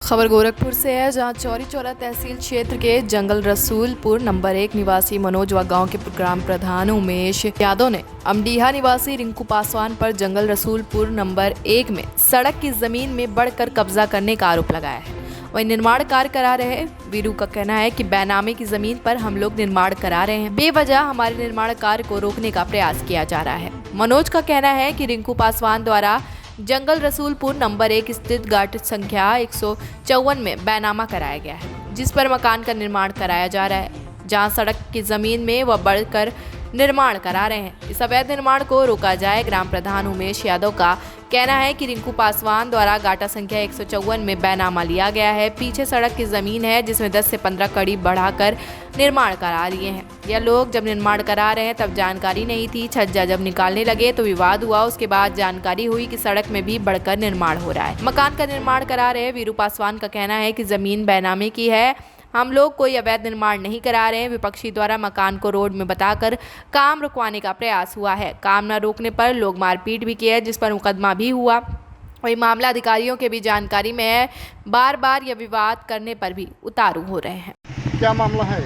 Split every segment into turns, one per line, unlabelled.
खबर गोरखपुर से है, जहां चौरी चौरा तहसील क्षेत्र के जंगल रसूलपुर नंबर 1 निवासी मनोज व गांव के ग्राम प्रधान उमेश यादव ने अमडीहा निवासी रिंकू पासवान पर जंगल रसूलपुर नंबर 1 में सड़क की जमीन में बढ़कर कब्जा करने का आरोप लगाया है। वहीं निर्माण कार्य करा रहे वीरू का कहना है कि बेनामी की जमीन पर हम लोग निर्माण करा रहे हैं, बेवजह हमारे निर्माण कार्य को रोकने का प्रयास किया जा रहा है। मनोज का कहना है कि रिंकू पासवान द्वारा जंगल रसूलपुर नंबर 1 स्थित गाट संख्या 154 में बैनामा कराया गया है, जिस पर मकान का निर्माण कराया जा रहा है, जहां सड़क की जमीन में वह बढ़कर निर्माण करा रहे हैं। इस अवैध निर्माण को रोका जाए। ग्राम प्रधान उमेश यादव का कहना है कि रिंकू पासवान द्वारा गाटा संख्या 154 में बैनामा लिया गया है। पीछे सड़क की जमीन है जिसमें 10 से 15 कड़ी बढ़ाकर निर्माण करा रहे हैं। यह लोग जब निर्माण करा रहे हैं तब जानकारी नहीं थी। छज्जा जब निकालने लगे तो विवाद हुआ। उसके बाद जानकारी हुई कि सड़क में भी बढ़कर निर्माण हो रहा है। मकान का निर्माण करा रहे वीरू पासवान का कहना है कि जमीन बैनामे की है, हम लोग कोई अवैध निर्माण नहीं करा रहे हैं। विपक्षी द्वारा मकान को रोड में बताकर काम रुकवाने का प्रयास हुआ है। काम न रोकने पर लोग मारपीट भी किए, जिस पर मुकदमा भी हुआ। वही मामला अधिकारियों के भी जानकारी में है। बार बार यह विवाद करने पर भी उतारू हो रहे हैं।
क्या मामला है?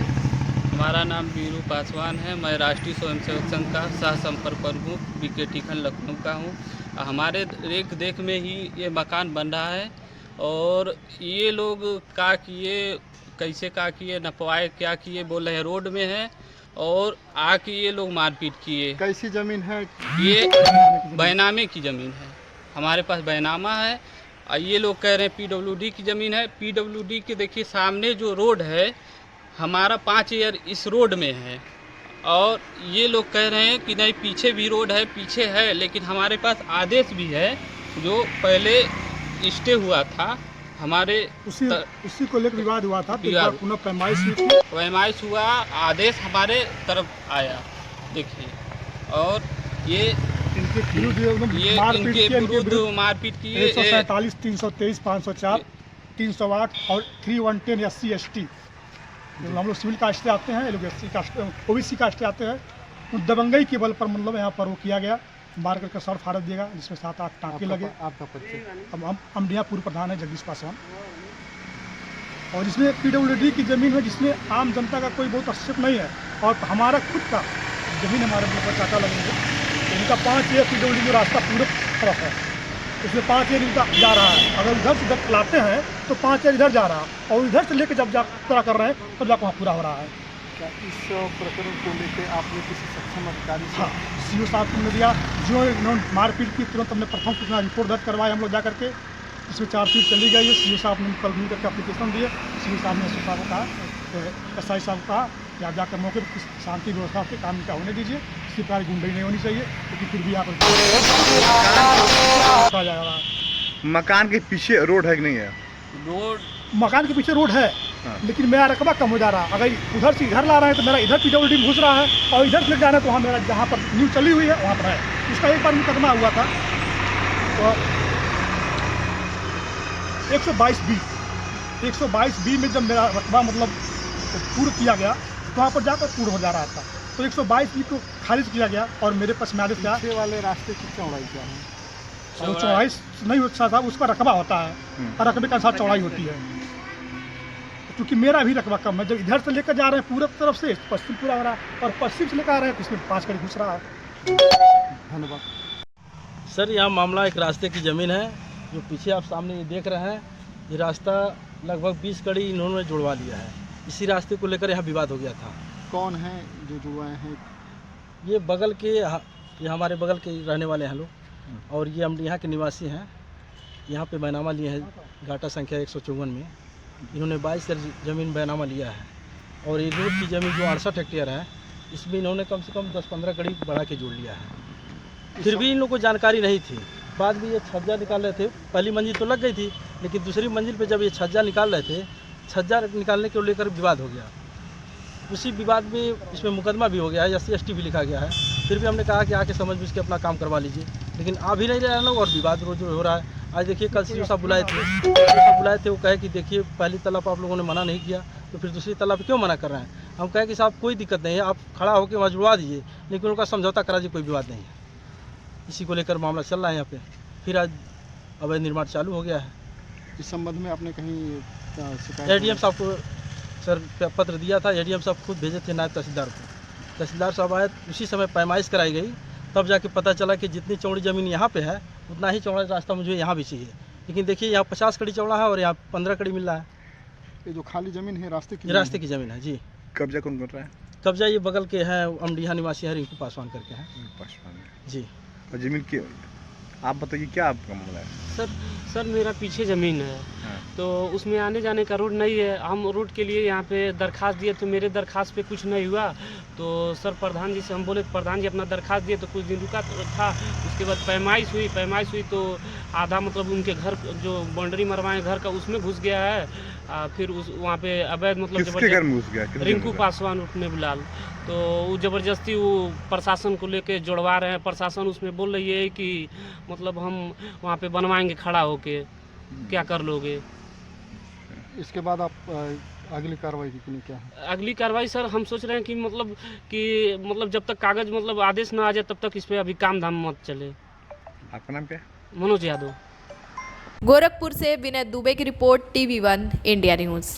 हमारा नाम वीरू पासवान है। मैं राष्ट्रीय स्वयंसेवक संघ का सह संपर्क प्रमुख बीके टीखन लखनऊ का हूँ। हमारे रेख देख में ही ये मकान बन रहा है और ये लोग का किए, कैसे का किए, नपवाए क्या किए, बोल रहे हैं रोड में है और आके ये लोग मारपीट किए।
कैसी जमीन है?
ये बैनामे की ज़मीन है, हमारे पास बैनामा है और ये लोग कह रहे हैं पीडब्ल्यूडी की ज़मीन है। पीडब्ल्यूडी के देखिए सामने जो रोड है, हमारा 5 ईयर इस रोड में है और ये लोग कह रहे हैं कि नहीं पीछे भी रोड है, पीछे है, लेकिन हमारे पास आदेश भी है जो पहले स्टे हुआ था हमारे
उसी को लेकर विवाद हुआ था। पुनः
पैमाइश हुआ, आदेश हमारे तरफ आया देखिए, और ये इनके विरुद्ध मारपीट की
147, 323, 504, 308 और 3110 SC/ST हम लोग सिविल कास्ट से आते हैं, ये लोग SC कास्ट OBC कास्ट से आते हैं। तो दबंगई के बल पर मतलब यहाँ पर वो किया गया, मार करके सर फाड़ दिएगा, जिसमें 7-8 टाँके लगे।
आपका परिचय?
अब हम अमडीहा पूर्व प्रधान है जगदीश पासवान, और इसमें पीडब्ल्यूडी की ज़मीन है जिसमें आम जनता का कोई बहुत हस्तक्षेप नहीं है और हमारा खुद का ज़मीन हमारे ऊपर चाटा लगेंगे। इनका 5 ईयर पीडब्ल्यूडी जो रास्ता पूर्व तरफ है, इसमें 5 ईयर इनका जा रहा है। अगर उधर से जब चलाते हैं तो 5 ईयर इधर जा रहा है और इधर से लेकर जब पूरा कर रहे हैं तब जाकर वहाँ पूरा हो रहा है।
क्या इस प्रकरण को लेकर आपने किसी सक्षम अधिकारी से?
हाँ, CO साहब को दिया, जो इन्होंने मारपीट की तुरंत हमने प्रथम सूचना रिपोर्ट दर्ज करवाई हम लोग जा करके। इसमें चार्जशीट चली गई है। CO साहब ने कल मिल करके एप्लीकेशन दिए। CO साहब ने SO साहब को कहा, SI साहब को कहा कि आप जाकर मौके पर शांति व्यवस्था से काम का होने दीजिए, इसी प्रकार गुंडई नहीं होनी चाहिए, क्योंकि फिर भी यहाँ पर जाएगा।
मकान के पीछे रोड है कि नहीं है?
रोड,
मकान के पीछे रोड है, लेकिन मेरा रकबा कम हो जा रहा है। अगर उधर से इधर ला रहे हैं तो मेरा इधर पीडब्ल्यूडी घुस रहा है और इधर से जाना है तो वहाँ मेरा जहाँ पर न्यू चली हुई है वहाँ पर है। इसका एक बार मुकदमा हुआ था तो 122B में जब मेरा रकबा मतलब पूर्ण किया गया तो वहाँ पर जाकर पूर्ण हो जा रहा था, तो 122B को खारिज किया गया और मेरे पास में आदेश था।
पीछे वाले रास्ते की चौड़ाई क्या है?
चौड़ाई नहीं होता था, उसका रकबा होता है और रकबे के अनुसार चौड़ाई होती है। क्योंकि मेरा भी रकबा कम है, जब इधर से लेकर जा रहे हैं पूरब तरफ से पश्चिम पूरा हो रहा है और पश्चिम से लेकर आ रहे हैं तो इसमें 5 कड़ी घुस रहा है।
धन्यवाद
सर। यहाँ मामला एक रास्ते की ज़मीन है जो पीछे आप सामने ये देख रहे हैं। ये रास्ता लगभग 20 कड़ी इन्होंने जुड़वा लिया है। इसी रास्ते को लेकर यहाँ विवाद हो गया था।
कौन है जो जुड़वाए हैं?
ये बगल के, ये हमारे बगल के रहने वाले हैं लोग और ये अमडीहा के निवासी हैं। यहाँ पे बैनामा लिए हैं गाटा संख्या 154 में। इन्होंने 22 ज़मीन बैनामा लिया है और ये रोड की ज़मीन जो 68 हेक्टेयर है, इसमें इन्होंने कम से कम 10-15 कड़ी बढ़ा के जोड़ लिया है। फिर भी इन लोगों को जानकारी नहीं थी। बाद में ये छज्जा निकाल रहे थे, पहली मंजिल तो लग गई थी, लेकिन दूसरी मंजिल पे जब ये छज्जा निकाल रहे थे, छज्जा निकालने को लेकर विवाद हो गया। उसी विवाद में इसमें मुकदमा भी हो गया है, SC/ST भी लिखा गया है। फिर भी हमने कहा कि आके समझ बूझ के अपना काम करवा लीजिए, लेकिन आ भी नहीं रहे लोग और विवाद रोज हो रहा है। आज देखिए कल CO साहब बुलाए थे, वो कहे कि देखिए पहली तला पर आप लोगों ने मना नहीं किया तो फिर दूसरी तला पर क्यों मना कर रहे हैं। हम कहे कि साहब कोई दिक्कत नहीं है, आप खड़ा होकर वहाँ जुड़वा दीजिए, लेकिन उनका समझौता करा दीजिए, कोई विवाद नहीं है। इसी को लेकर मामला चल रहा है यहाँ पे। फिर आज अवैध निर्माण चालू हो गया है।
इस संबंध में आपने कहीं शिकायत?
एडीएम साहब को सर पत्र दिया था, एडीएम साहब खुद भेजे थे नायब तहसीलदार को। तहसीलदार साहब आए, उसी समय पैमाइश कराई गई, तब जाके पता चला कि जितनी चौड़ी ज़मीन यहाँ पे है उतना ही चौड़ा रास्ता मुझे यहाँ भी चाहिए। लेकिन देखिए यहाँ 50 कड़ी चौड़ा है और यहाँ 15 कड़ी मिल रहा है।
ये जो खाली जमीन है रास्ते की?
ये रास्ते की ज़मीन है जी।
कब्जा कौन कर रहा है?
कब्जा ये बगल के हैं, अमडीहा निवासी है, रिंकू पासवान करके हैं
पासवान।
जी।
और जमीन की आप बताइए क्या आपका मामला है?
सर मेरा पीछे ज़मीन है,
हाँ।
तो उसमें आने जाने का रोड नहीं है। हम रोड के लिए यहाँ पे दरखास्त दिए, तो मेरे दरखास्त पे कुछ नहीं हुआ। तो सर प्रधान जी से हम बोले, प्रधान जी अपना दरखास्त दिए, तो कुछ दिन रुका था। उसके बाद पैमाइश हुई तो आधा मतलब उनके घर जो बाउंड्री मरवाए घर का उसमें घुस गया है। फिर उस वहाँ पे अवैध मतलब
किसके घर में घुस गया? कितने
रिंकू
जन
पासवान उठने बुलाल, तो वो ज़बरदस्ती वो प्रशासन को लेके जुड़वा रहे हैं। प्रशासन उसमें बोल रही है कि मतलब हम वहाँ पे बनवाएंगे खड़ा होके, क्या कर लोगे?
इसके बाद आप अगली कार्रवाई की लिए क्या है?
अगली कार्रवाई सर हम सोच रहे हैं कि मतलब जब तक कागज़ मतलब आदेश ना आ जाए तब तक इस पर अभी काम धाम मत चले।
आपका नाम क्या है?
मनोज यादव।
गोरखपुर से विनय दुबे की रिपोर्ट, TV1 इंडिया न्यूज़।